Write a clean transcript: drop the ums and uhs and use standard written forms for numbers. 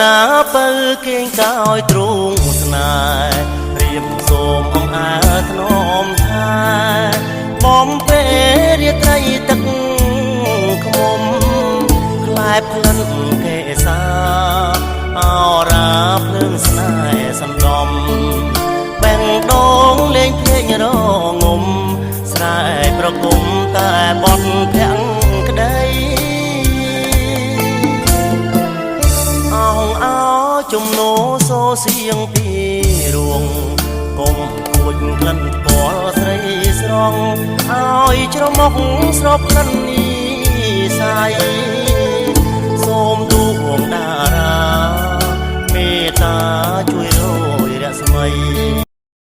ណាបើគេងកោយទ្រូងស្នេហ៍រៀបសូមអំអើធ្នមថាបំពេលរាត្រីទឹកខ្មុំក្លែបក្លិនកេសាអរាភ្លើងស្នេហ៍សន្ដំបែងដងលេងភ្លេងរងំស្រែកប្រគំតែបត់ភាំងក្ដីអងអោជំនោសូសៀងពីរួងកុំគួចក្លិនពណ៌ស្រីស្រងឲ្យច្រមុះស្របក្លិននីសាយសូមទូងតារាមេត្តា